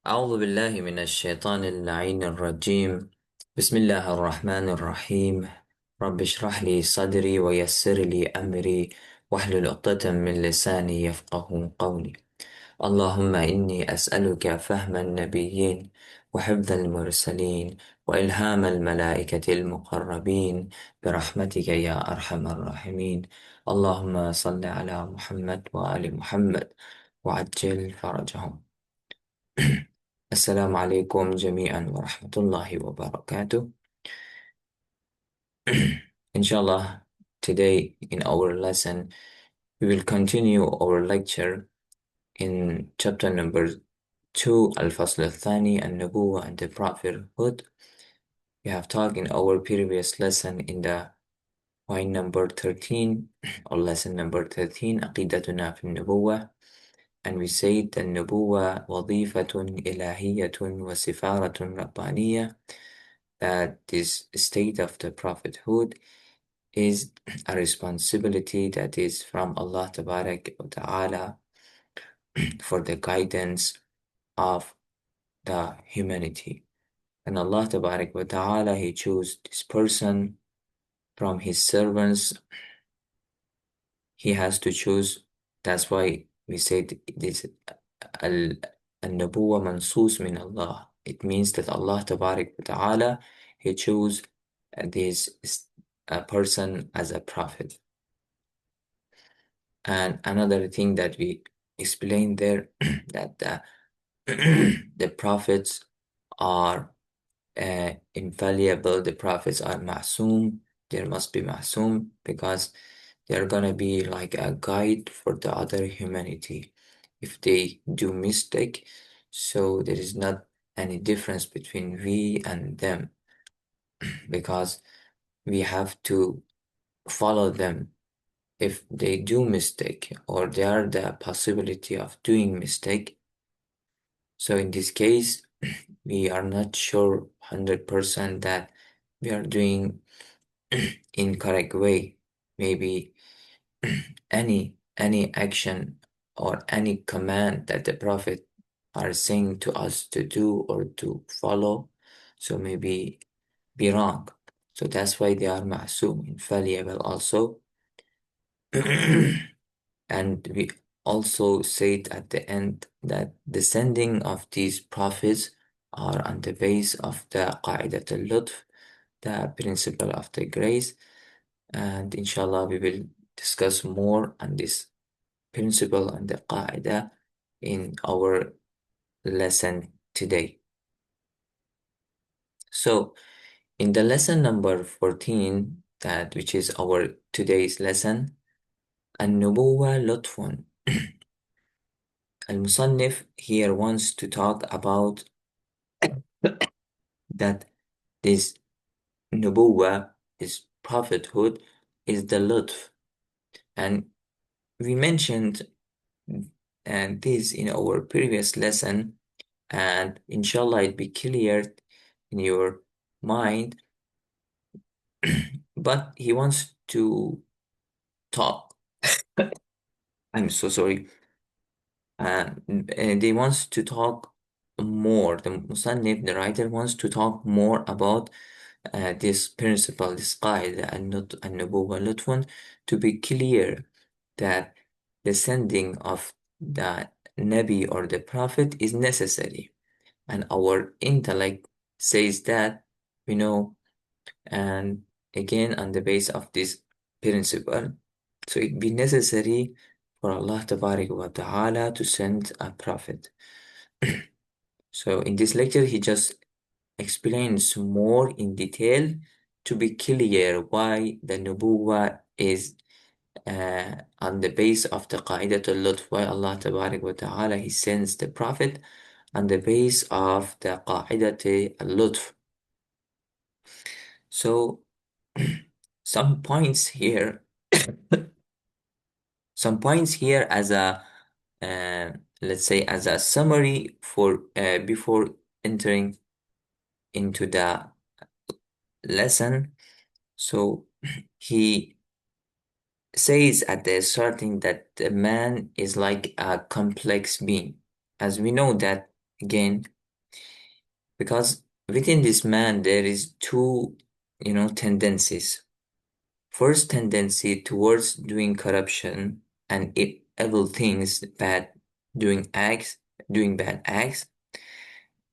أعوذ بالله من الشيطان اللعين الرجيم. بسم الله الرحمن الرحيم. رب اشرح لي صدري ويسر لي أمري واحلل عقدة من لساني يفقه قولي. اللهم إني أسألك فهم النبيين وحفظ المرسلين وإلهام الملائكة المقربين برحمتك يا أرحم الراحمين. اللهم صل على محمد وآل محمد وعجل فرجهم. السلام عليكم جميعا ورحمة الله وبركاته. Inshallah, today in our lesson, we will continue our lecture in chapter number 2, Al-Fasl al-Thani, An-Nubuwah and the Prophethood. We have talked in our previous lesson in the point number 13, or lesson number 13, عقيدتنا في النبوة. And we said the النبوة وظيفة إلهية وسفارة ربانية, that this state of the prophethood is a responsibility that is from Allah Tabarak wa Ta'ala for the guidance of the humanity. And Allah Tabarak wa Ta'ala, He chose this person from His servants. He has to choose. That's why we said this al-Nabuwa mansus min Allah. It means that Allah Tabarak wa Ta'ala, He chose this person as a prophet. And another thing that we explained there, that the prophets are infallible, the prophets are ma'soom. There must be ma'soom because they're gonna be like a guide for the other humanity. If they do mistake, so there is not any difference between we and them, because we have to follow them. If they do mistake or there are the possibility of doing mistake, so in this case we are not sure 100% that we are doing in correct way. Maybe any action or any command that the prophet are saying to us to do or to follow, so maybe be wrong. So that's why they are ma'soom, infallible also. And we also said at the end that the sending of these prophets are on the base of the Qa'idat al-Lutf, the principle of the grace. And inshallah, we will discuss more on this principle and the Qa'idah in our lesson today. So, in the lesson number 14, that which is our today's lesson, An-Nubuwwa Lutfun. Al-Musannif here wants to talk about that this Nubuwwa, this prophethood, is the Lutf. And we mentioned this in our previous lesson, and inshallah it be clear in your mind. But he wants to talk. I'm so sorry. And they wants to talk more. The Musannif, the writer, wants to talk more about this principle, this qaida, an-nubuwwa lutfun, to be clear that the sending of the Nabi or the Prophet is necessary. And our intellect says that, we know, and again on the base of this principle, so it be necessary for Allah wa Ta'ala to send a prophet. So in this lecture, he just explains more in detail to be clear why the nubuwah is on the base of the qa'idatul lutf, why Allah wa Ta'ala, He sends the prophet on the base of the qa'idatul lutf. So some points here, some points here as a let's say as a summary for before entering into the lesson. So he says at the starting that the man is like a complex being. As we know that, again, because within this man there is two, tendencies. First tendency towards doing corruption and evil things, doing bad acts.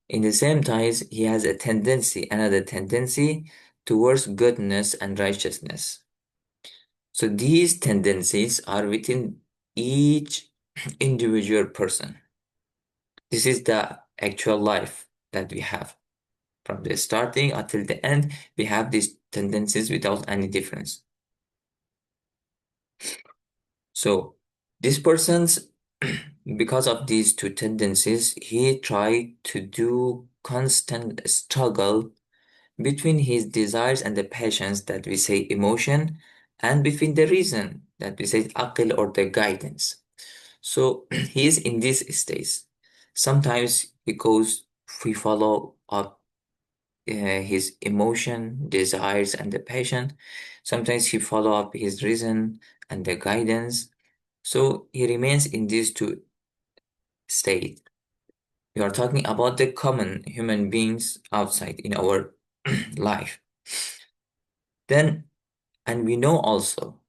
In the same times, he has another tendency towards goodness and righteousness. So these tendencies are within each individual person. This is the actual life that we have. From the starting until the end, we have these tendencies without any difference. So this person's, because of these two tendencies, he tried to do constant struggle between his desires and the passions that we say emotion, and between the reason that we say aql or the guidance. So he is in this stage. Sometimes we follow up his emotion, desires, and the passion. Sometimes he follow up his reason and the guidance. So he remains in these two states. We are talking about the common human beings outside in our life. Then, and we know also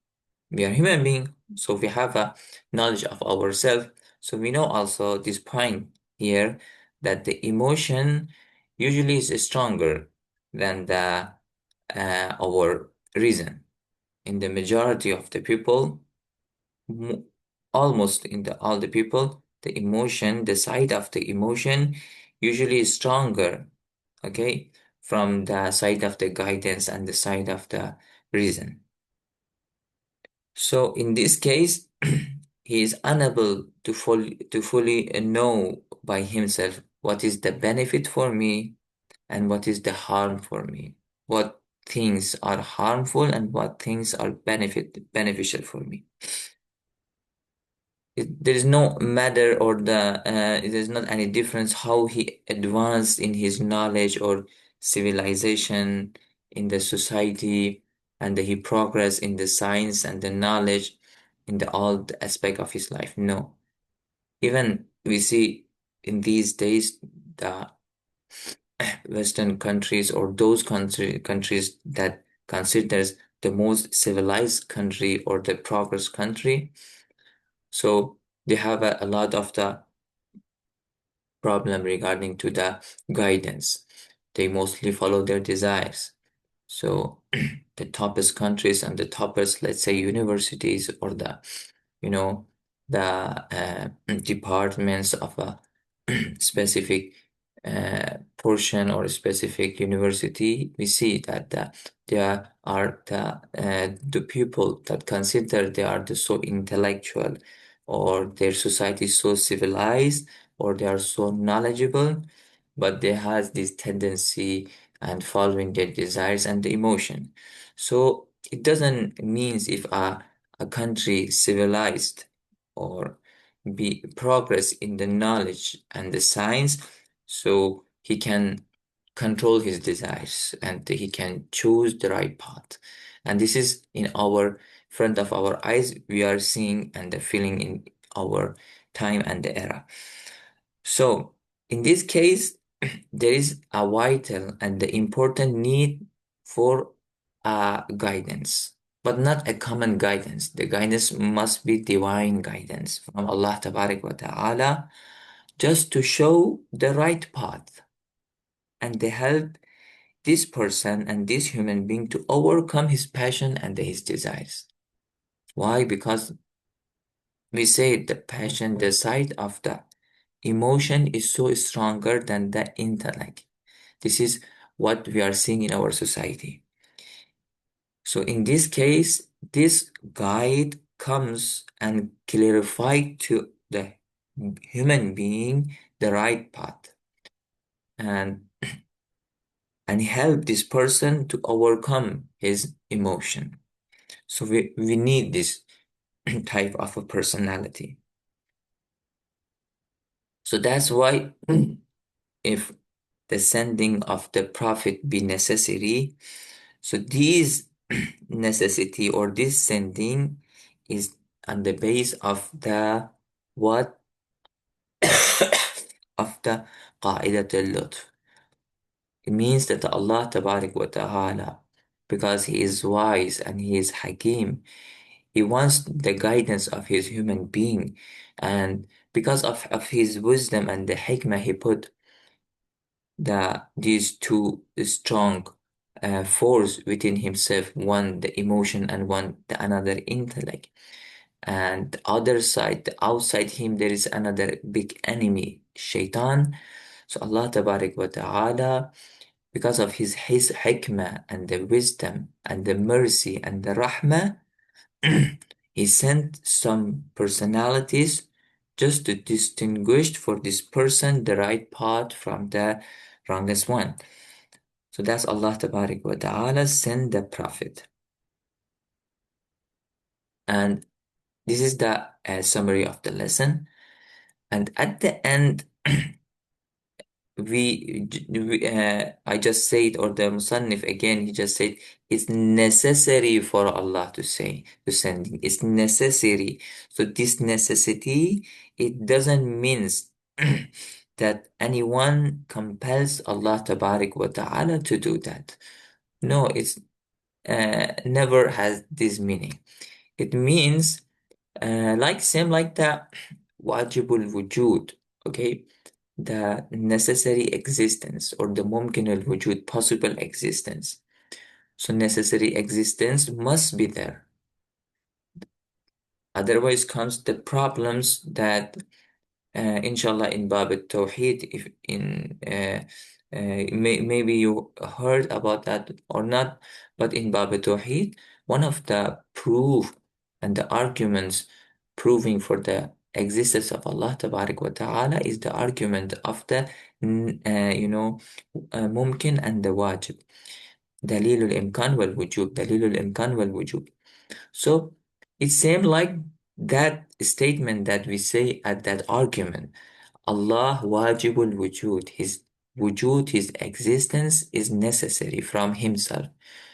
we are human being, so we have a knowledge of ourselves. So we know also this point here that the emotion usually is stronger than the our reason. In the majority of the people, mo- almost in the all the people, the emotion, the side of the emotion usually is stronger, okay, from the side of the guidance and the side of the reason. So in this case, he is unable to fully know by himself what is the benefit for me and what is the harm for me. What things are harmful and what things are beneficial for me. There is no matter or there's not any difference how he advanced in his knowledge or civilization in the society, and he progressed in the science and the knowledge in the all the aspect of his life. No, even we see in these days the Western countries or those countries that considers the most civilized country or the progress country. So they have a lot of the problem regarding to the guidance. They mostly follow their desires. So the toppest countries and the toppest, let's say, universities or you know, the departments of a specific portion or a specific university, we see that there are the people that consider they are the so intellectual, or their society is so civilized, or they are so knowledgeable, but they has this tendency and following their desires and the emotion. So it doesn't means if a country civilized or be progress in the knowledge and the science, so he can control his desires and he can choose the right path. And this is in our front of our eyes, we are seeing and feeling in our time and the era. So in this case, there is a vital and the important need for guidance, but not a common guidance. The guidance must be divine guidance from Allah Tabarak wa Ta'ala, just to show the right path and to help this person and this human being to overcome his passion and his desires. Why? Because we say the passion, the side of the emotion is so stronger than the intellect. This is what we are seeing in our society. So in this case, this guide comes and clarify to the human being the right path, and help this person to overcome his emotion. So we need this type of a personality. So that's why if the sending of the prophet be necessary, so these necessity or this sending is on the base of the what of the قاعدة اللطف. It means that Allah Tabarak wa Ta'ala, because He is wise and He is Hakim, He wants the guidance of His human being. And because of His wisdom and the hikmah, He put these two strong force within Himself, one the emotion and one the another intellect. And the other side, outside Him, there is another big enemy, Shaitan. So Allah Tabarak wa Ta'ala, because of his hikmah and the wisdom and the mercy and the rahmah, he sent some personalities just to distinguish for this person the right path from the wrongest one. So that's Allah Tabarak wa Ta'ala send the Prophet. And this is the summary of the lesson. And at the end, I just said, or the Musannif again, he just said, it's necessary for Allah to say, to send it. It's necessary. So this necessity, it doesn't mean that anyone compels Allah Tabarak wa Ta'ala to do that. No, it's never has this meaning. It means like same like the wajibul wujud, okay? The necessary existence or the mumkin al-wujud, possible existence. So necessary existence must be there. Otherwise comes the problems that inshallah in Bab al-Tawheed, if in maybe you heard about that or not, but in Bab al-Tawheed, one of the proof and the arguments proving for the existence of Allah Tabarak wa Ta'ala is the argument of the mumkin and the wajib. دليل الإمكان والوجوب دليل الإمكان والوجوب. So it seems like that statement that we say at that argument, Allah wajibul wujud, His wujud, His existence is necessary from Himself.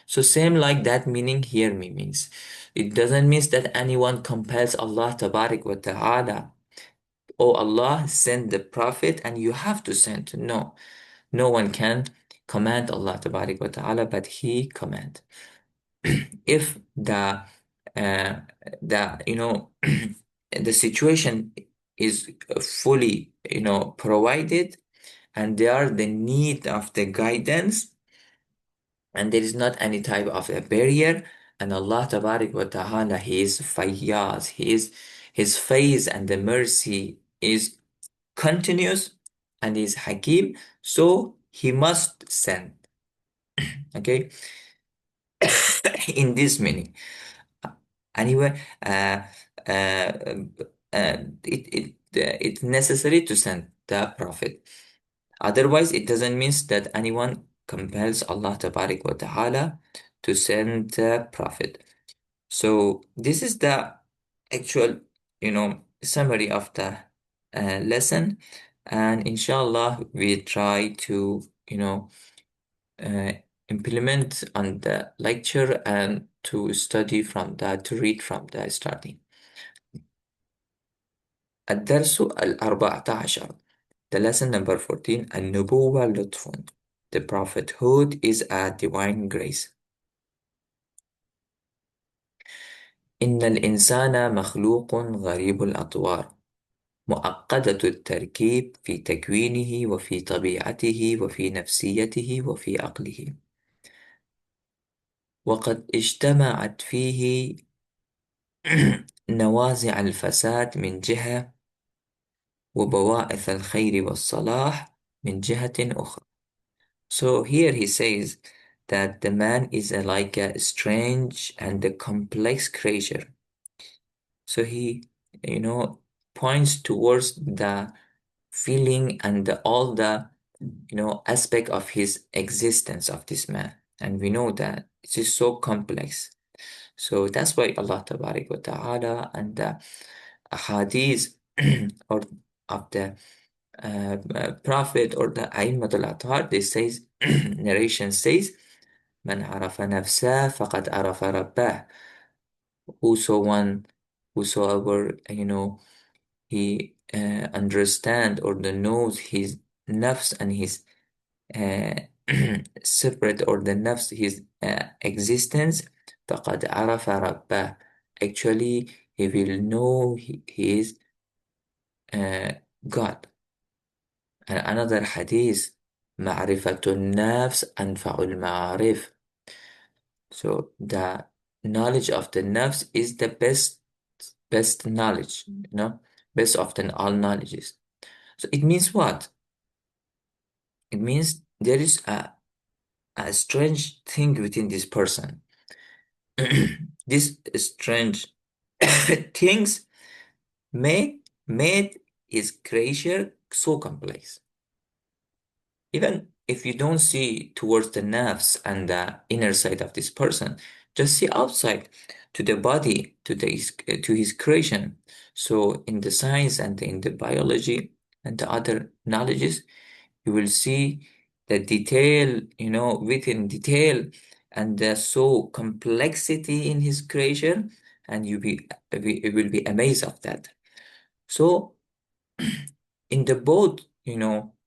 So same like that meaning here me means. It doesn't mean that anyone compels Allah Tabarak wa Ta'ala. Oh Allah, send the Prophet and you have to send. No, no one can command Allah Tabarak wa Ta'ala, but He command. If uh, the the situation is fully provided and they are the need of the guidance and there is not any type of a barrier, and Allah Tabarak wa Ta'ala, He is Fayyaz, His face and the mercy is continuous and is Hakim, so He must send. Okay. In this meaning. Anyway, uh, it's necessary to send the Prophet. Otherwise, it doesn't mean that anyone compels Allah Tabarak wa Ta'ala to send the Prophet. So this is the actual, summary of the lesson, and inshallah we try to, uh, implement on the lecture and to study from that, to read from the starting. الدرس الأربعة عشر. The lesson number 14. النبوة لطف. The prophethood is a divine grace. إن الإنسان مخلوق غريب الأطوار، مؤقتة التركيب في تكوينه وفي طبيعته وفي نفسيته وفي عقله، وقد اجتمعت فيه نوازع الفساد من جهة وبواعث الخير والصلاح من جهة أخرى. So here he says that the man is like a strange and a complex creature. So he, points towards the feeling and all the, aspect of his existence of this man. And we know that it is so complex. So that's why Allah Tabarak wa Ta'ala and the hadith or of the Prophet or the A'immat al-Athar, they says, narration says, Man arafa nafsa faqad arafa rabbah. Whosoever, he understand or the knows his nafs and his separate or the nafs his existence فقد عرف ربه. Actually he will know he is uh, God. And another hadith معرفة النفس أنفع المعارف. So the knowledge of the nafs is the best knowledge, best of the all knowledges. So it means what? It means there is a strange thing within this person. This strange things made his creature so complex. Even if you don't see towards the nerves and the inner side of this person, just see outside to the body, to his creation. So in the science and in the biology and the other knowledges, you will see the detail, within detail and the so complexity in his creation, and you will be amazed of that. So in the both,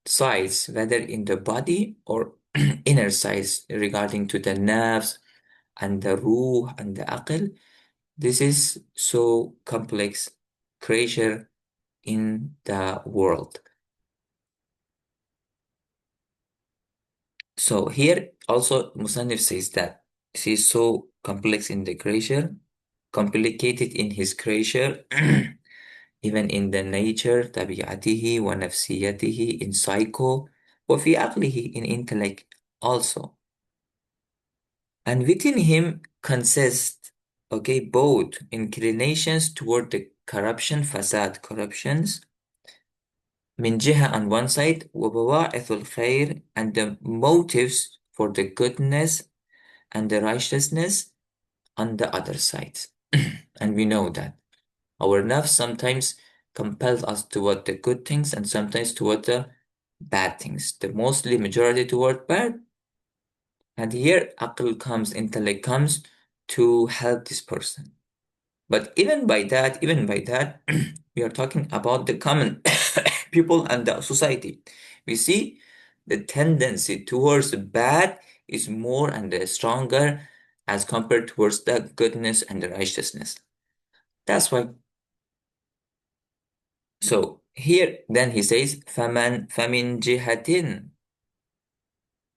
sides, whether in the body or inner sides regarding to the nerves and the ruh and the aql, this is so complex creature in the world. So here also Musannif says that he is so complex in the creature, complicated in his creature, even in the nature, طبيعته ونفسيته, in psycho, وفي عقله, in intellect also. And within him consist, okay, both inclinations toward the corruption, fasad, corruptions, من جهة on one side, وبواعث الخير, and the motives for the goodness and the righteousness on the other side. And we know that our nafs sometimes compels us toward the good things and sometimes toward the bad things. The mostly majority toward bad. And here aql comes, intellect comes to help this person. But even by that, we are talking about the common people and the society. We see the tendency towards the bad is more and stronger as compared towards the goodness and the righteousness. That's why. So here then he says, فمن جهة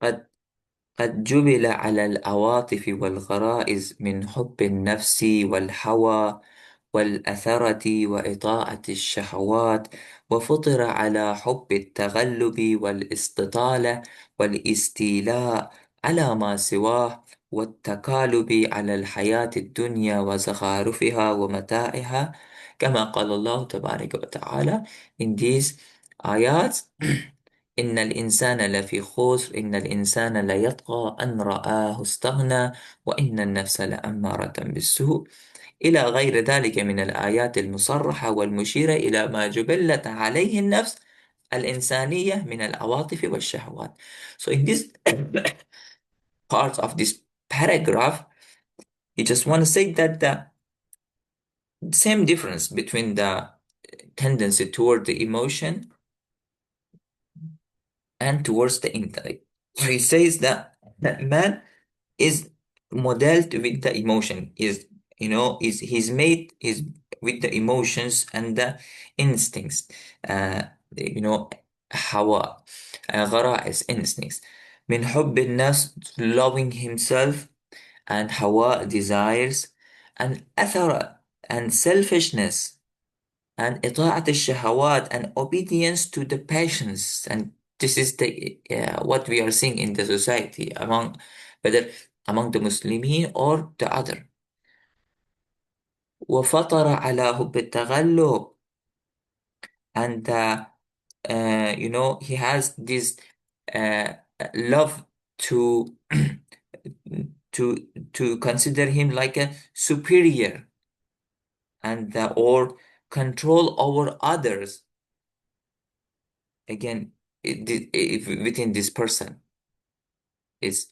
قد قد جُبِلَ على العواطف والغرائز من حب النفس والهوى والأثرة وإطاعة الشهوات، وفطر على حب التغلب والاستطالة والاستيلاء على ما سواه، والتكالب على الحياة الدنيا وزخارفها ومتاعها، كما قال الله تبارك وتعالى in these ayats. إن الإنسان لفي خسر إن الإنسان ليطغى أن رآه استغنى وإن النفس لأمارة بالسوء، إلى غير ذلك من الآيات المصرحة والمشيرة إلى ما جبلت عليه النفس الإنسانية من العواطف والشهوات. So in this part of this paragraph, you just want to say that the same difference between the tendency toward the emotion and towards the intellect. So he says that man is modeled with the emotion, is he's made is with the emotions and the instincts, uh, you know, hawa, غرائز, instincts. من حب النفس, loving himself, and hawa, desires, and athara, and selfishness, and إطاعة الشهوات, and obedience to the passions. And this is the what we are seeing in the society among, whether among the Muslimin or the other. وفطر على حب التغلب, and he has this uh, love to to consider him like a superior, and or control over others. Again, within this person is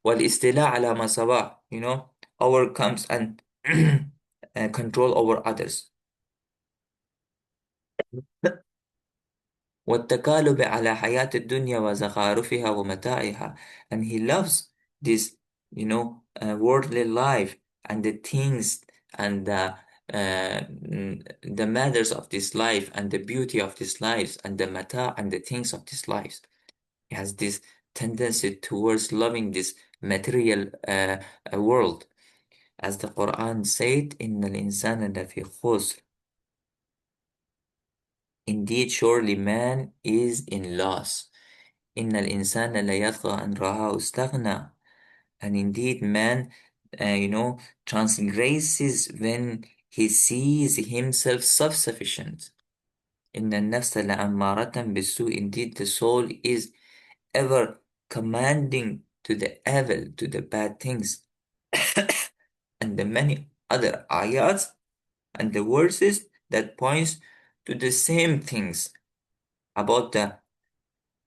والاستيلاء على ما سواه, overcomes and control over others. والتكالب على حياة الدنيا وزخارفها ومتاعها. And he loves this, worldly life and the things and the matters of this life and the beauty of this life and the mata and the things of this life. He has this tendency towards loving this material world. As the Quran said, إِنَّ الْإِنسَانَ لَفِي خُسْرٍ. Indeed, surely man is in loss. إِنَّ الْإِنسَانَ لَيَطْغَى أَنْ رَآهُ اسْتَغْنَى. And indeed, man, transgresses when he sees himself self-sufficient. إِنَّ النَّفْسَ لَأَمَّارَةً بِالسُّوءِ. Indeed, the soul is ever commanding to the evil, to the bad things. And the many other ayats and the verses that points to the same things about the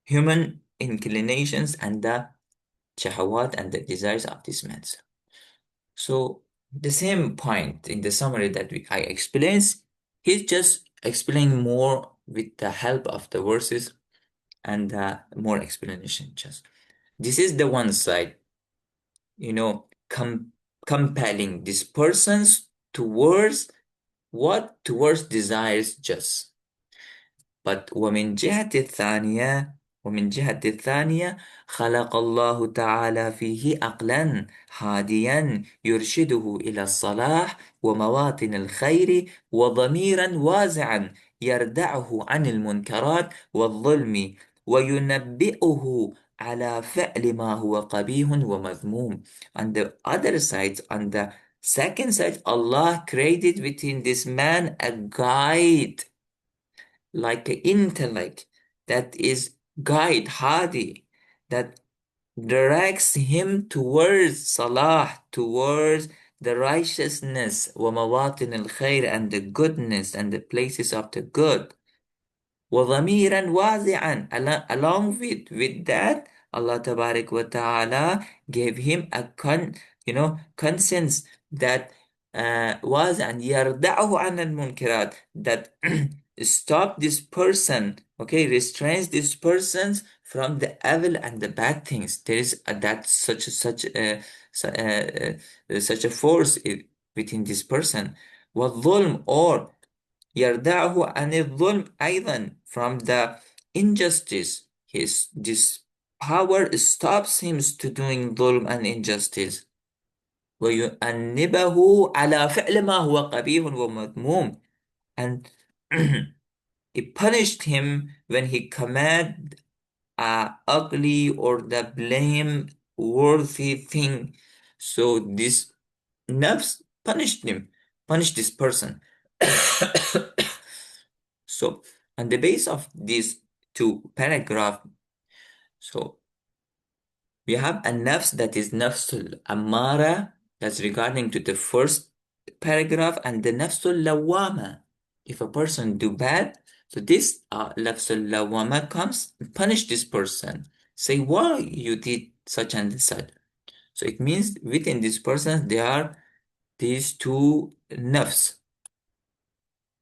human inclinations and the shahawat and the desires of this man. So the same point in the summary that I explained, he's just explaining more with the help of the verses and more explanation. Just this is the one side, compelling these persons towards what? Towards desires just. But ومن جهة الثانية خلق الله تعالى فيه عقلا هاديا يرشده إلى الصلاح ومواطن الخير وضميرا واسعا يردعه عن المنكرات والظلم وينبئه على فعل ما هو قبيح ومذموم. On the other side, on the second side, Allah created within this man a guide, like an intellect that is guide, hadi, that directs him towards salah, towards the righteousness, ومواطن الخير, and the goodness and the places of the good. وَضَمِيرًا وَاسِعًا. Along with that, Allah Tabarak wa Ta'ala gave him a conscience that was and يَرْدَعُهُ عَنَ الْمُنْكِرَاتِ, that stop this person, okay, restrains this person from the evil and the bad things. There is that such a force within this person. وَالظُّلْمُ, or يردعه عن الظلم أيضا, from the injustice. This power stops him to doing ظلم and injustice. ويؤنبه على فعل ما هو قبيح ومذموم, and it punished him when he committed a ugly or the blame worthy thing. So this nafs punished this person. So on the base of these two paragraphs, so we have a nafs that is nafsul ammara, that's regarding to the first paragraph, and the nafsul lawama. If a person do bad, so this nafsul lawama comes and punish this person. Say why you did such and such. So it means within this person there are these two nafs.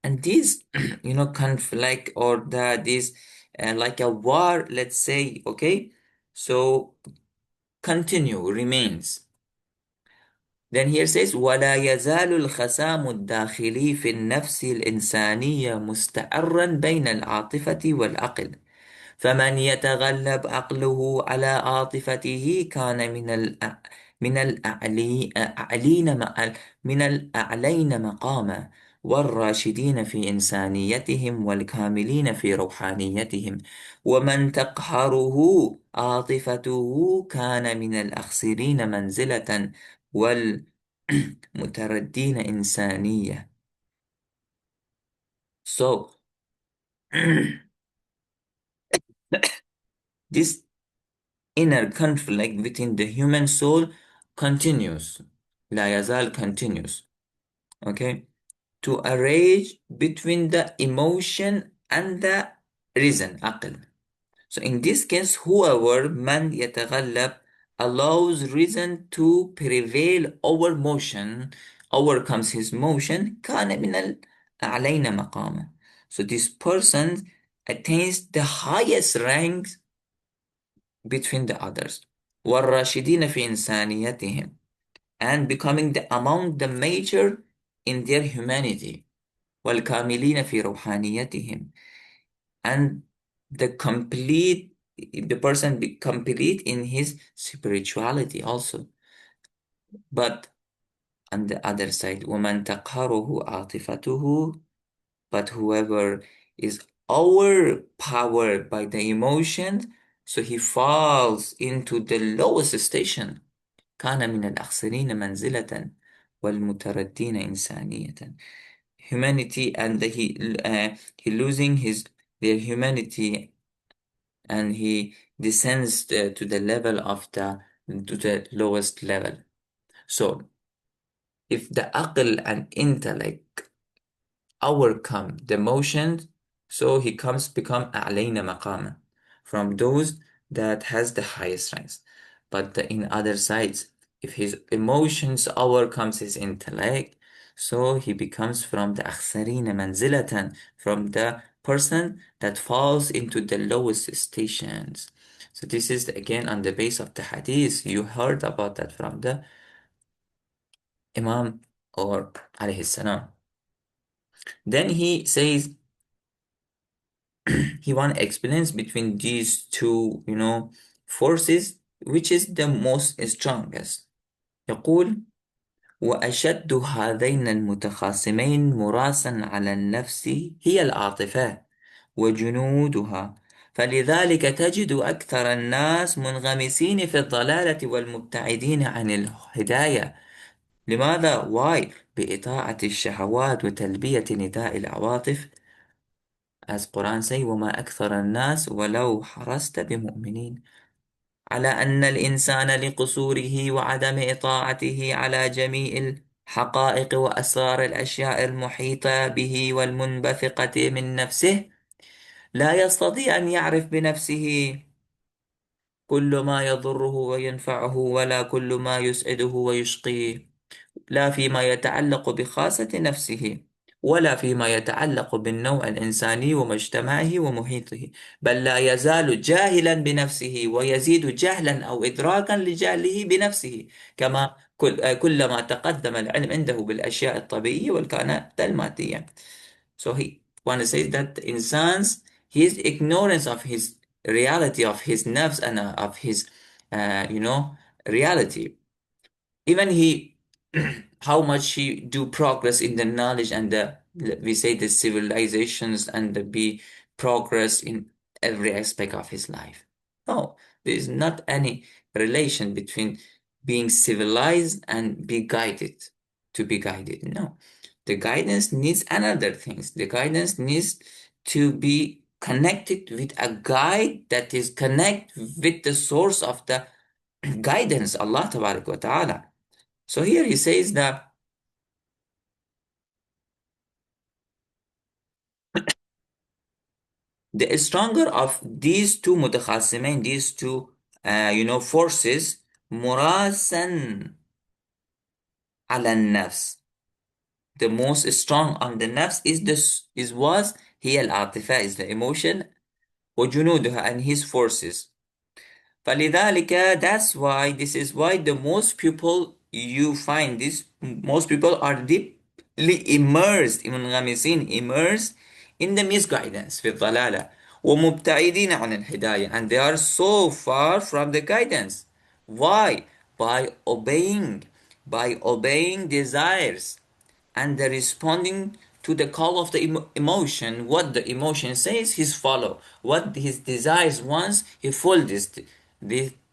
And these, conflict, or this, like a war, let's say, okay? So continue, remains. Then here says, وَلَا يَزَالُ الْخَسَامُ الدَّاخِلِي فِي النَّفْسِ الْإِنسَانِيَّةِ مُسْتَعِرًّا بَيْنَ الْعَاطِفَةِ وَالْعَقْلِ. فمن يتغلب عقله على عاطفته كان من الأعلين مقاما والراشدين في إنسانيتهم والكاملين في روحانيتهم. ومن تقهره عاطفته كان من الأخسرين منزلة والمتردين إنسانية. So this inner conflict within the human soul continues. لا يزال continues. Okay? To a rage between the emotion and the reason, عقل. So in this case, whoever man يتغلب allows reason to prevail over motion, overcomes his motion, كان من الأعلين مقاما. So this person attains the highest ranks between the others. والراشدين في إنسانيتهم, and becoming among the major in their humanity. والكاملين في روحانيتهم, and the person be complete in his spirituality also. But on the other side, ومن تقهره عاطفته, but whoever is overpowered by the emotions, so he falls into the lowest station. كان من الأخسرين منزلة والمتردين إنسانية. Humanity, and he losing their humanity, and he descends to the level of to the lowest level. So if the aql and intellect overcome the emotions, so he become أعلينا مقاما, from those that has the highest ranks. But in other sides, if his emotions overcomes his intellect, so he becomes from the أخسرين منزلة, from the person that falls into the lowest stations. So this is again on the base of the hadith. You heard about that from the Imam or alayhi salam. Then he says he want explains between these two, forces, which is the most strongest. يقول: وأشد هذين المتخاصمين مراسا على النفس هي العاطفة وجنودها، فلذلك تجد أكثر الناس منغمسين في الضلالة والمبتعدين عن الهداية. لماذا؟ Why؟ بإطاعة الشهوات وتلبية نداء العواطف. As Quran say, وَمَا أَكْثَرَ النَّاسِ وَلَوْ حَرَصْتَ بِمُؤْمِنِينَ. على أن الإنسان لقصوره وعدم إطاعته على جميع الحقائق وأسرار الأشياء المحيطة به والمنبثقة من نفسه لا يستطيع أن يعرف بنفسه كل ما يضره وينفعه ولا كل ما يسعده ويشقيه، لا فيما يتعلق بخاصة نفسه ولا فيما يتعلق بالنوع الإنساني ومجتمعه ومحيطه، بل لا يزال جاهلا بنفسه ويزيد جهلا أو إدراكا لجهله بنفسه، كلما تقدم العلم عنده بالأشياء الطبيعية والكائنات المادية. So he want to say that his ignorance of his reality, of his nafs, and of his, reality, even he how much he do progress in the knowledge and we say the civilizations and the be progress in every aspect of his life. No, there is not any relation between being civilized and be guided. No, the guidance needs another things. The guidance needs to be connected with a guide that is connect with the source of the guidance, Allah Tabarak wa Ta'ala. So here he says that the stronger of these two mutakhasimain, these two, forces, murasan ala nafs. The most strong on the nafs was هي العاطفة, is the emotion, وجنودها, and his forces. فلذلك, this is why the most people you find this, most people are deeply immersed in the misguidance, في الضلالة ومبتعدين عن الهداية, and they are so far from the guidance. Why? By obeying desires, and the responding to the call of the emotion. What the emotion says, he's follow. What his desires wants, he follow these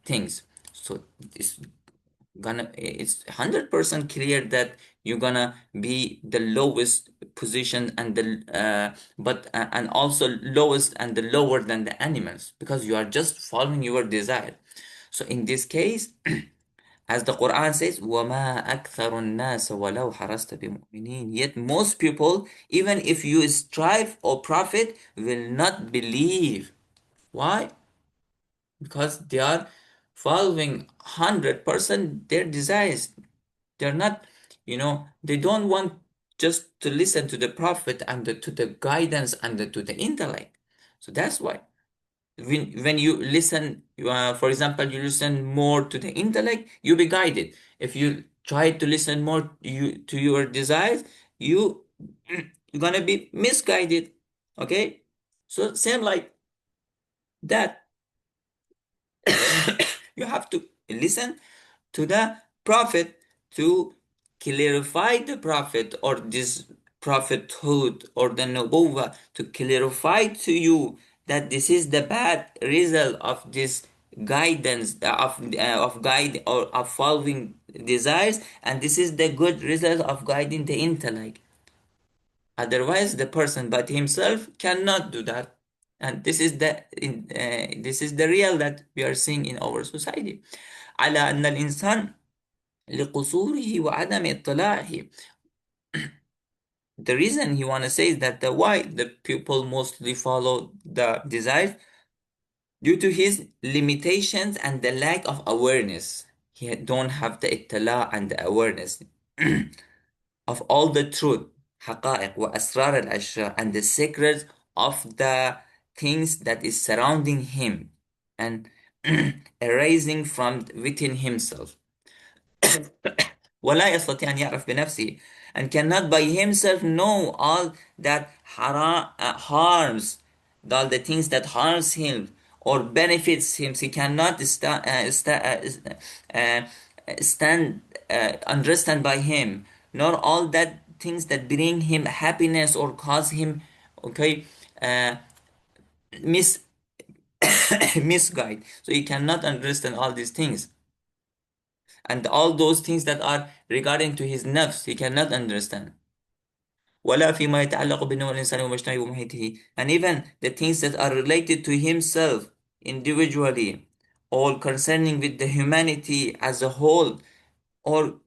things. So it's 100% clear that you're gonna be the lowest position and and also lowest and the lower than the animals, because you are just following your desire. So in this case, as the Quran says, وَمَا أَكْثَرُ النَّاسَ وَلَوْ حَرَصْتَ بِمُؤْمِنِينَ. Yet most people, even if you strive or profit, will not believe. Why? Because they are following 100% their desires. They're not, they don't want just to listen to the Prophet and to the guidance and to the intellect. So that's why when you listen, for example, you listen more to the intellect, you be guided. If you try to listen more to your desires, you you're gonna be misguided. Okay, so same like that. You have to listen to the prophet to clarify the prophet or this prophethood or the nubuwwah, to clarify to you that this is the bad result of this guidance of guide or of following desires, and this is the good result of guiding the intellect. Otherwise, the person by himself cannot do that. And this is the real that we are seeing in our society. على أن الإنسان لقصوره وعدم اطلاعه. The reason he want to say is that the why the people mostly follow the desires due to his limitations and the lack of awareness. He don't have the ittila and the awareness of all the truth, حقائق وأسرار الأشياء, and the secrets of the things that is surrounding him and arising from within himself. ولا يستطيع أن يعرف بنفسه, and cannot by himself know all that harms, all the things that harms him or benefits him. He cannot stand understand by him, nor all that things that bring him happiness or cause him, okay, uh, mis misguide. So he cannot understand all these things, and all those things that are regarding to his nafs he cannot understand. ولا فيما يتعلق بالنوع الإنساني ومجتمعه ومحيطه, and even the things that are related to himself individually or concerning with the humanity as a whole or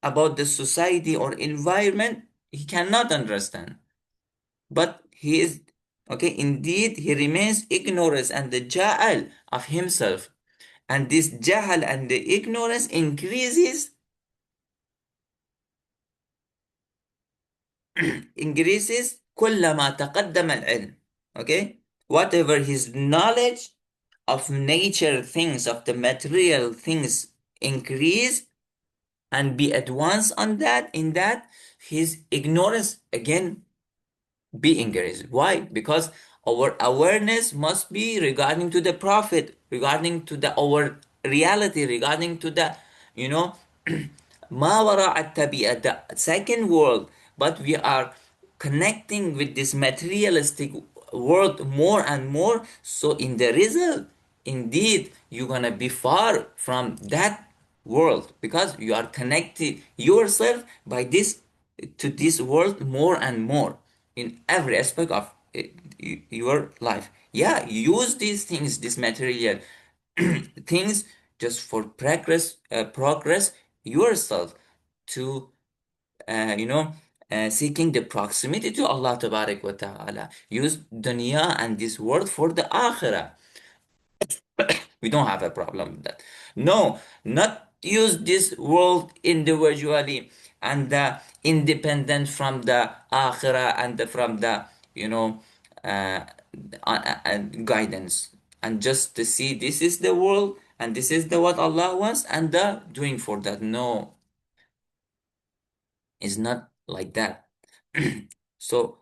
about the society or environment, he cannot understand. But he is, okay, indeed he remains ignorant and the jahal of himself, and this jahal and the ignorance increases كلما تقدم العلم. Okay, whatever his knowledge of nature things, of the material things increase and be advanced on that, in that his ignorance again be increased. Why? Because our awareness must be regarding to the prophet, regarding to the our reality, regarding to the, you know, ما وراء الطبيعة, the second world. But we are connecting with this materialistic world more and more. So in the result, indeed, you're gonna be far from that world because you are connected yourself by this to this world more and more in every aspect of your life. Yeah, use these things, these material things, just for progress yourself to you know seeking the proximity to Allah Tabarak wa Ta'ala. Use dunya and this world for the akhirah. We don't have a problem with that. No, not use this world individually and independent from the akhirah and from the, you know, uh, guidance, and just to see this is the world and this is the what Allah wants and the doing for that. No, it's not like that. So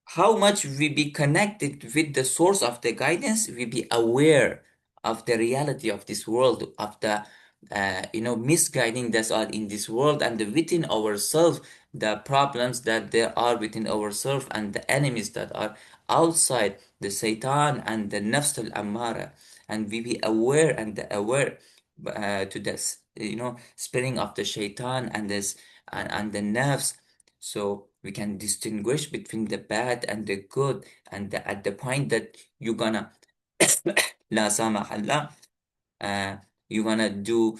how much we be connected with the source of the guidance, we be aware of the reality of this world, of the misguiding that are in this world, and within ourselves, the problems that there are within ourselves, and the enemies that are outside, the Satan and the Nafs al-Ammara, and we be aware and aware to this, spinning of the Shaitan and this and the Nafs, so we can distinguish between the bad and the good, and at the point that you're gonna لا سامح الله, uh, you're gonna do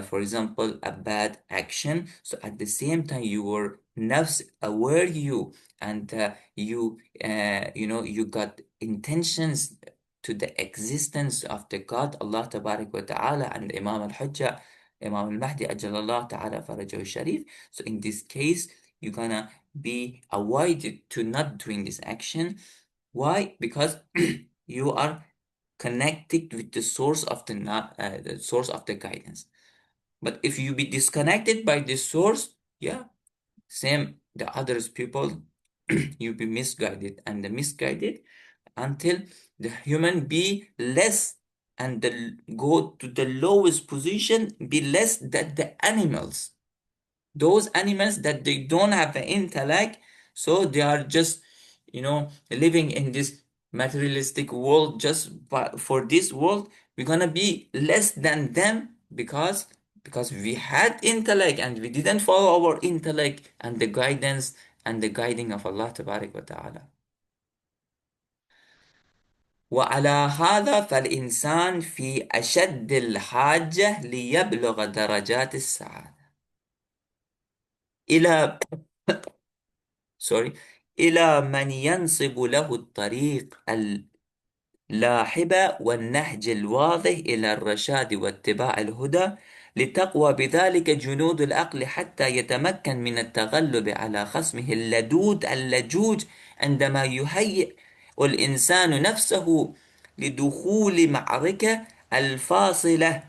for example a bad action, so at the same time your nafs aware you, and you got intentions to the existence of the God Allah Tabarak wa Ta'ala and Imam al-Hujjah, Imam al-Mahdi Ajalallah Ta'ala Farajahu Sharif. So in this case you're gonna be avoided to not doing this action Why? Because you are connected with the source of the source of the guidance. But if you be disconnected by this source, yeah, same the others people, you be misguided and the misguided until the human be less and go to the lowest position, be less than the animals. Those animals that they don't have the intellect, so they are just, living in this materialistic world just for this world. We're gonna be less than them because we had intellect and we didn't follow our intellect and the guidance and the guiding of Allah Tabarak wa Ta'ala. وعلى هذا فالإنسان في أشد الحاجة ليبلغ درجات السعادة إلى سوري إلى من ينصب له الطريق اللاحبة والنهج الواضح إلى الرشاد واتباع الهدى لتقوى بذلك جنود العقل حتى يتمكن من التغلب على خصمه اللدود اللجوج عندما يهيئ الإنسان نفسه لدخول معركة الفاصلة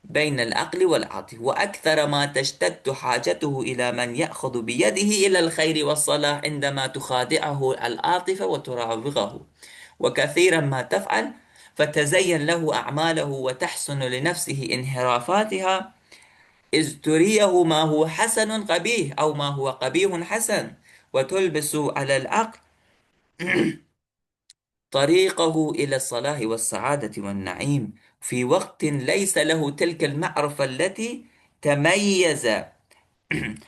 بين العقل والعاطفة وأكثر ما تشتد حاجته إلى من يأخذ بيده إلى الخير والصلاح عندما تخادعه العاطفة وتراوغه وكثيرا ما تفعل فتزين له أعماله وتحسن لنفسه انحرافاتها إذ تريه ما هو حسن قبيح أو ما هو قبيح حسن وتلبس على العقل طريقه إلى الصلاح والسعادة والنعيم في وقت ليس له تلك المعرفة التي تميز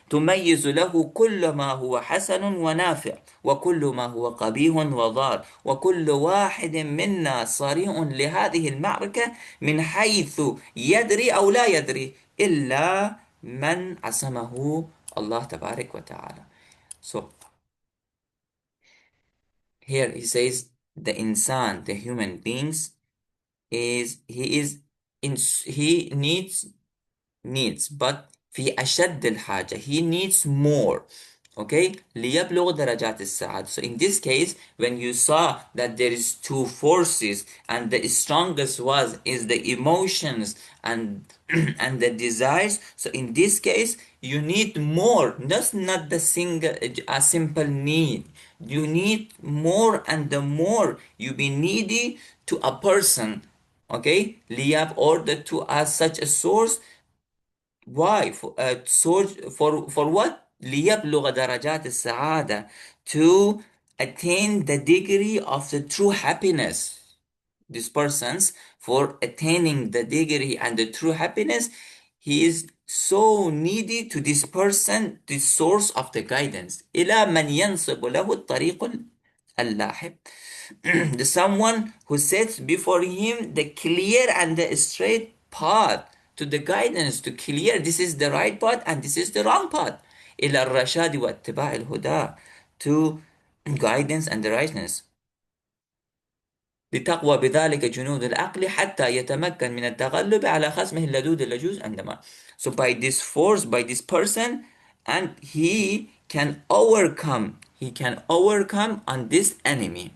تميز له كل ما هو حسن ونافع وكل ما هو قبيح وضار وكل واحد منا صريع لهذه المعركة من حيث يدري أو لا يدري إلا من عصمه الله تبارك وتعالى. So here he says the insan, the human beings, he needs but في أشد الحاجة he needs more. Okay, ليبلغ درجات السعادة. So in this case, when you saw that there is two forces and the strongest is the emotions and and the desires, so in this case you need more. That's not the single a simple need. You need more, and the more you be needy to a person, okay, liyab order to us such a source. Why? Source for what? ليبلغ درجات السعادة, to attain the degree of the true happiness. This person's for attaining the degree and the true happiness, he is so needy to this person, the source of the guidance. إلى من ينصب له الطريق اللاحب. The someone who sets before him the clear and the straight path to the guidance, to clear this is the right path and this is the wrong path. إلى الرشاد واتباع الهدى, to guidance and the rightness. لتقوى بذلك جنود العقل حتى يتمكن من التغلب على خصمه اللدود اللجوز عندما. So by this force, by this person, and he can overcome on this enemy.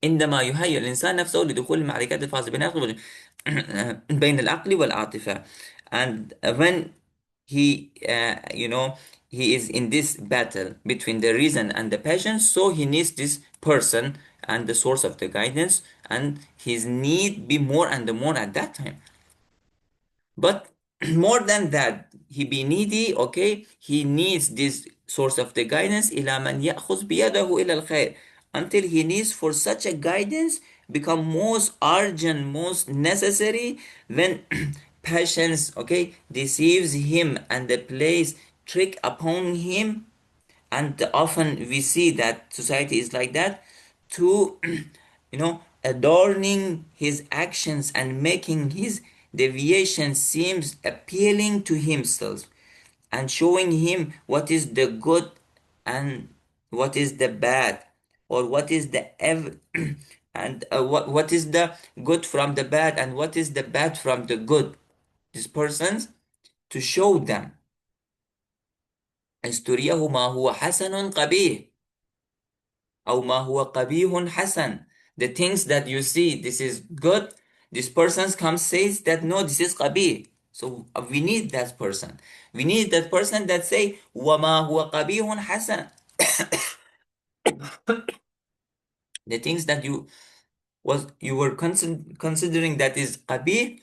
عندما يهيئ الإنسان نفسه لدخول المعركات الفاصلة بين العقل والعاطفة. And when he is in this battle between the reason and the passion, so he needs this person and the source of the guidance, and his need be more and more at that time. But more than that, he be needy, okay? He needs this source of the guidance, إلى من يأخذ بيده إلى الخير, until he needs for such a guidance become most urgent, most necessary when passions, okay, deceives him and the plays trick upon him. And often we see that society is like that, to adorning his actions and making his deviation seems appealing to himself and showing him what is the good and what is the bad, or what is the and what is the good from the bad and what is the bad from the good. These persons, to show them أن تريه ما هو حسن قبيح أو ما هو قبيح حسن. The things that you see, this is good. This person comes says that no, this is قبيح. So we need that person. We need that person that say وما هو قبيح حسن. The things that you were considering that is qabih.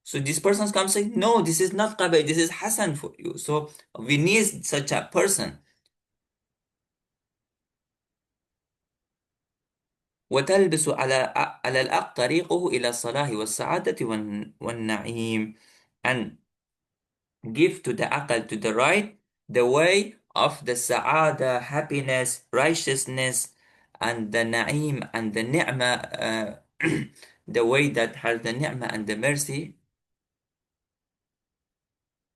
So this person comes saying, no, this is not qabih, this is hasan for you. So we need such a person. وتلبس على الأقل طريقه إلى الصلاح والسعادة والنعيم, and give to the aql, to the right, the way of the sa'ada, happiness, righteousness, and the na'im and the ni'mah, the way that has the ni'mah and the mercy,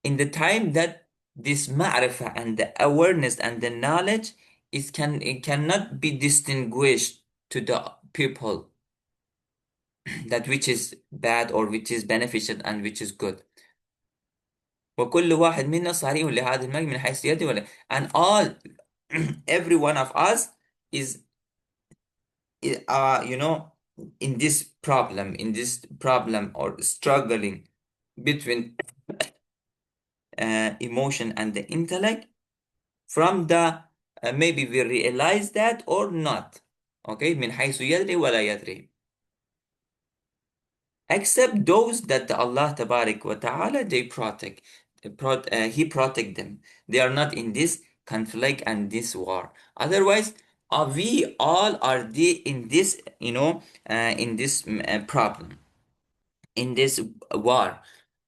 in the time that this ma'rifah and the awareness and the knowledge it cannot be distinguished to the people that which is bad or which is beneficial and which is good. وكل واحد منا صريح لهذا المجد من حيث يده ولا, and all every one of us is you know, in this problem or struggling between emotion and the intellect, from the maybe we realize that or not. Okay, من حيث يدري ولا يدري, except those that Allah Tabarak wa Ta'ala they protect. He protect them. They are not in this conflict and this war. Otherwise, we all are in this, you know, in this problem, in this war.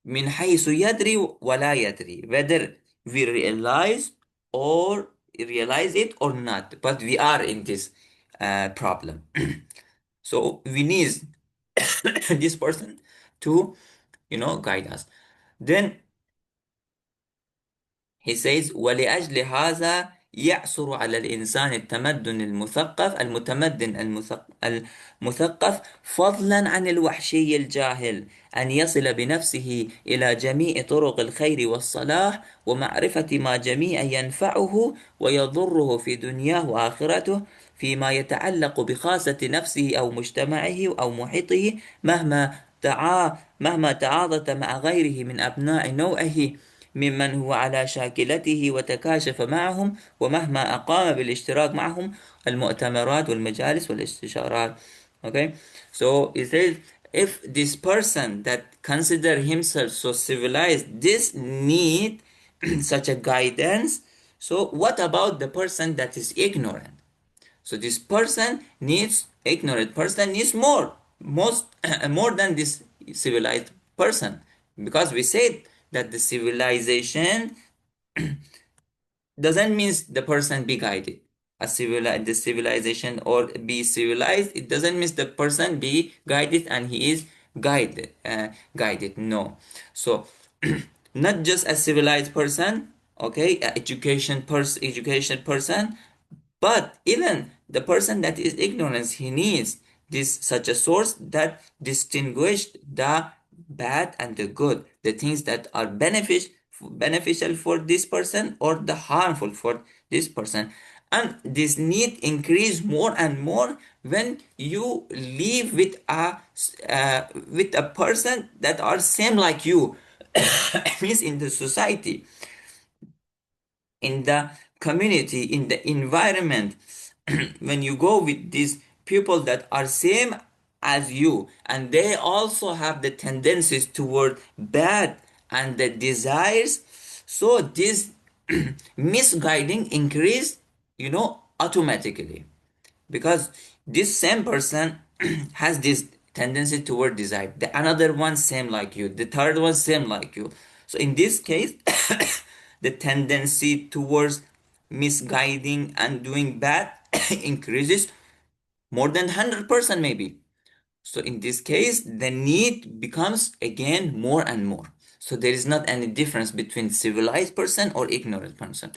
من حيث يدري ولا يدري, whether we realize it or not, but we are in this problem. So we need this person to, you know, guide us. Then he says ولأجل هذا يعثر على الإنسان التمدن المثقف فضلا عن الوحشي الجاهل أن يصل بنفسه إلى جميع طرق الخير والصلاح ومعرفة ما جميع ينفعه ويضره في دنياه وآخرته فيما يتعلق بخاصة نفسه أو مجتمعه أو محيطه مهما تعاضد مع غيره من أبناء نوعه ممن هو على شاكلته وتكاشف معهم ومهما أقام بالاشتراك معهم المؤتمرات والمجالس والاستشارات. Okay, so it says if this person that consider himself so civilized this need such a guidance, so what about the person that is ignorant? So this person needs, ignorant person needs most more than this civilized person, because we said that the civilization doesn't mean the person be guided. The civilization or be civilized, it doesn't mean the person be guided and he is guided. No. So not just a civilized person, okay, education person, but even the person that is ignorance, he needs this such a source that distinguish the bad and the good, the things that are beneficial for this person or the harmful for this person. And this need increase more and more when you live with a person that are same like you. Means in the society, in the community, in the environment, when you go with these people that are same as you and they also have the tendencies toward bad and the desires, so this misguiding increase, you know, automatically, because this same person has this tendency toward desire, the another one same like you, the third one same like you. So in this case the tendency towards misguiding and doing bad increases more than 100% maybe. So in this case, the need becomes again more and more. So there is not any difference between civilized person or ignorant person.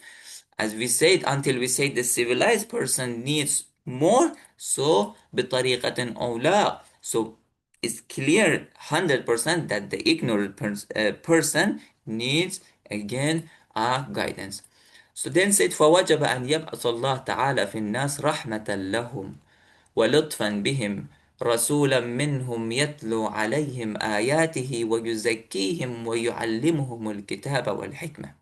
As we said, until we say the civilized person needs more, so بطريقة أولى. So it's clear 100% that the ignorant person needs again a guidance. So then said فوجب أن يبعث الله تعالى في الناس رحمة لهم ولطفا بهم رسولا منهم يتلو عليهم آياته ويزكيهم ويعلمهم الكتاب والحكمة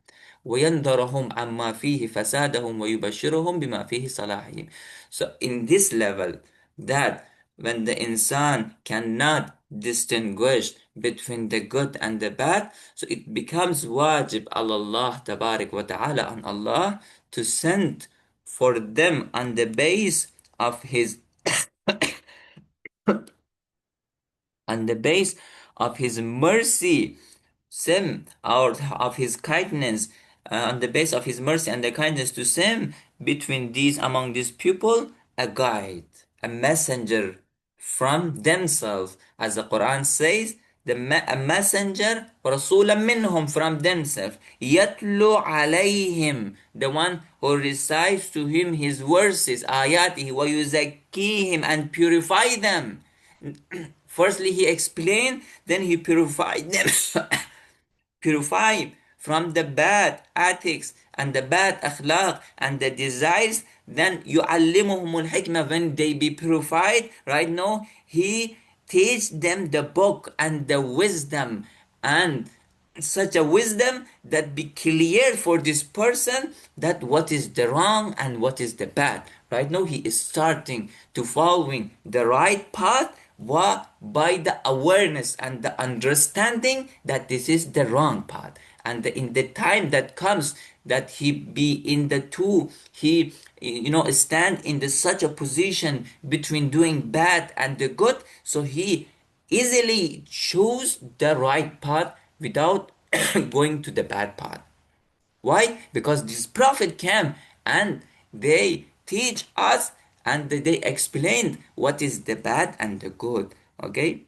وينذرهم عما فيه فسادهم ويبشرهم بما فيه صلاحهم. So in this level, that when the insan cannot distinguish between the good and the bad, so it becomes wajib Allah tabarak wa ta'ala on Allah to send for them on the base of his on the base of his mercy, sim out of his kindness, on the base of his mercy and the kindness to sim between these among these people, a guide, a messenger from themselves, as the Quran says, a messenger, رسولا منهم, from themselves, يتلو عليهم, the one who recites to him his verses, آياته, ويزكيهم, and purify them. Firstly, he explained, then he purified them. Purify from the bad ethics and the bad akhlaq and the desires. Then yu'allimuhumul hikmah, when they be purified, right now, he teach them the book and the wisdom, and such a wisdom that be clear for this person that what is the wrong and what is the bad. Right now he is starting to following the right path by the awareness and the understanding that this is the wrong path. And in the time that comes that he be in the two, he stand in such a position between doing bad and the good, so he easily choose the right path without going to the bad path. Why? Because this prophet came and they teach us and they explained what is the bad and the good. Okay?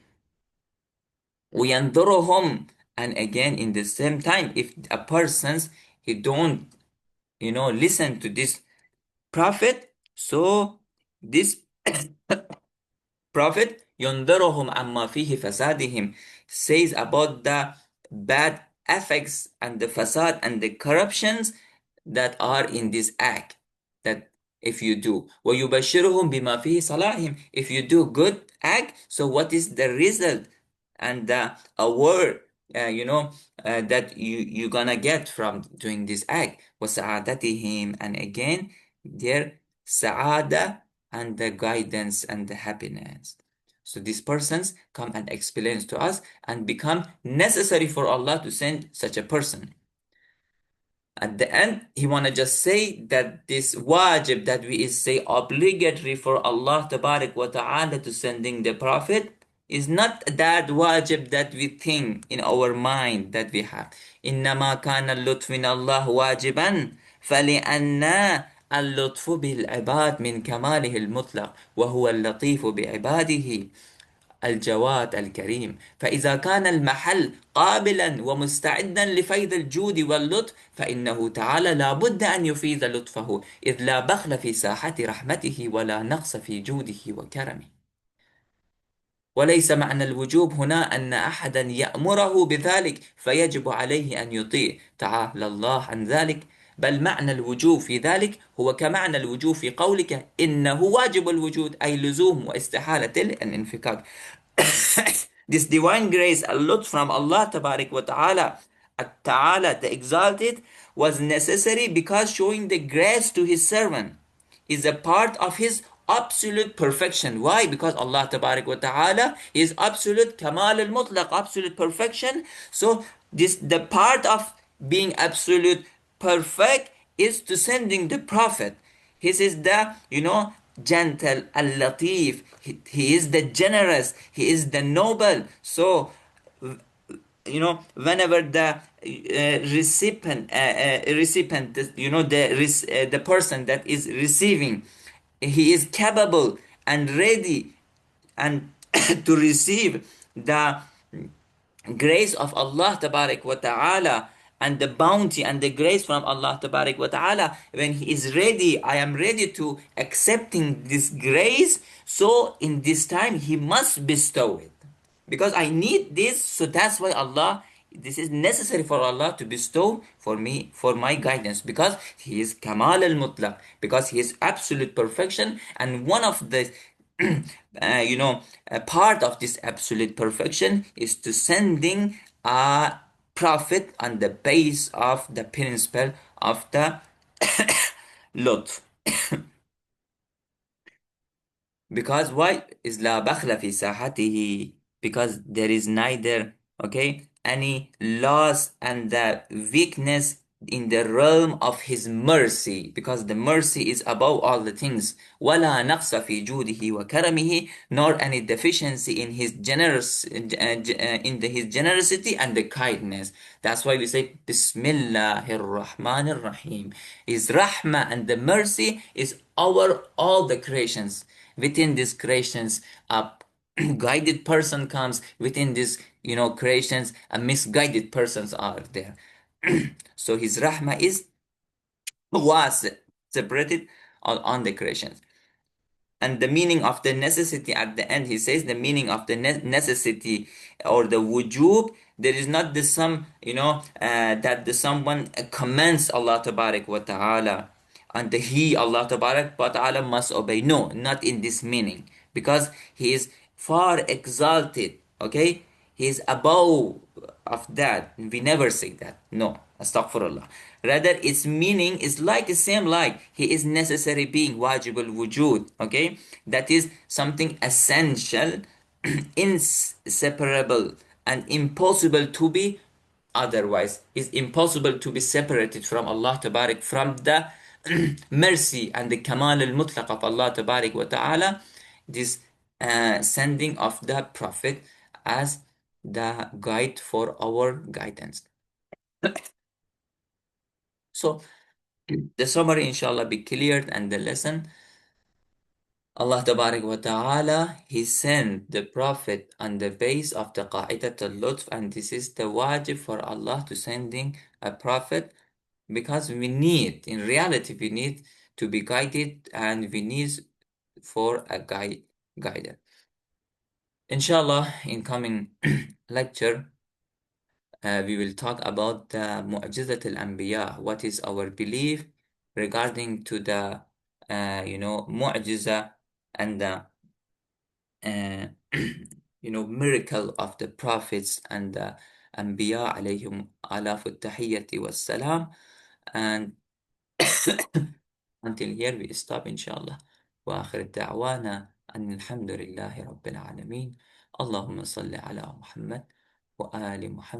وَيَنْظُرُهُمْ, and again in the same time, if a person's he don't listen to this prophet, so this Prophet ينذرهم عما فيه فسادهم, says about the bad effects and the fasad and the corruptions that are in this act, that if you do ويبشرهم بما فيه صلاحهم, if you do good act, so what is the result and the award that you're gonna get from doing this act. وسعادتهم, and again their sa'ada and the guidance and the happiness. So these persons come and explains to us and become necessary for Allah to send such a person. At the end, he wanna just say that this wajib that we is say obligatory for Allah tabarak wa ta'ala to sending the Prophet is not that wajib that we think in our mind that we have. إنما كان اللطف من الله واجبا فلأن اللطف بالعباد من كماله المطلق وهو اللطيف بعباده الجواد الكريم. فإذا كان المحل قابلا ومستعدا لفيض الجود واللطف فإنه تعالى لا بد أن يفيض لطفه، إذ لا بخل في ساحة رحمته ولا نقص في جوده وكرمه. وليس معنى الوجوب هنا أن أحدا يأمره بذلك فيجب عليه أن يطيع تعالى الله عن ذلك، بل معنى الوجوب في ذلك هو كمعنى الوجوب في قولك إنه واجب الوجود، أي لزوم واستحالة الانفكاك. This divine grace, a lot from Allah Tabarak wa Ta'ala, Ta'ala the Exalted, was necessary because showing the grace to His servant is a part of His absolute perfection. Why? Because Allah Tabarak wa Ta'ala is absolute Kamal al-Mutlaq, absolute perfection. So this the part of being absolute perfect is to sending the Prophet. He is the, gentle, al-Latif. He is the generous. He is the noble. So, whenever the recipient, the person that is receiving, he is capable and ready and to receive the grace of Allah Tabarak wa Ta'ala and the bounty and the grace from Allah Tabarak wa Ta'ala. When he is ready, I am ready to accepting this grace, so in this time he must bestow it because I need this. So that's why Allah this is necessary for Allah to bestow for me, for my guidance, because He is Kamal al Mutlaq, because He is absolute perfection. And one of the a part of this absolute perfection is to sending a prophet on the base of the principle of the Lutf. Because why is la bakhla fi sahatihi? Because there is neither, okay, any loss and the weakness in the realm of his mercy, because the mercy is above all the things. ولا نقص في جوده وكرمه, nor any deficiency in his his generosity and the kindness. That's why we say Bismillahir Rahmanir Rahim. His rahmah and the mercy is over all the creations. Within these creations, a guided person comes. Within these, creations, a misguided persons are there. So his rahmah is was separated on the creations. And the meaning of the necessity at the end, he says the meaning of the necessity or the wujub, there is not the some, that the someone commands Allah Tabarak wa Ta'ala, and the he, Allah Tabarak wa Ta'ala, must obey. No, not in this meaning, because he is far exalted, okay? He is above of that. We never say that. No, astaghfirullah. Rather, its meaning is like the same like he is necessary being, wajibul wujud. Okay, that is something essential, inseparable, and impossible to be otherwise. Is impossible to be separated from Allah Tabarak, from the mercy and the kamal al mutlaq of Allah Tabarak wa Ta'ala. This sending of the Prophet as the guide for our guidance. So the summary inshallah be cleared, and the lesson, Allah Tabarak wa Ta'ala, He sent the Prophet on the base of the Qa'idat al-Lutf, and this is the wajib for Allah to sending a Prophet, because we need, in reality, we need to be guided, and we need for a guide. Inshallah, in coming lecture, we will talk about the Mu'jizat al-Anbiya. What is our belief regarding to the, Mu'jiza and the, uh, miracle of the prophets and the Anbiya alayhim alafu tahiyyati wassalam. And until here we stop inshallah. وآخر دعوانا أن الحمد لله رب العالمين. اللهم صل على محمد وآل محمد.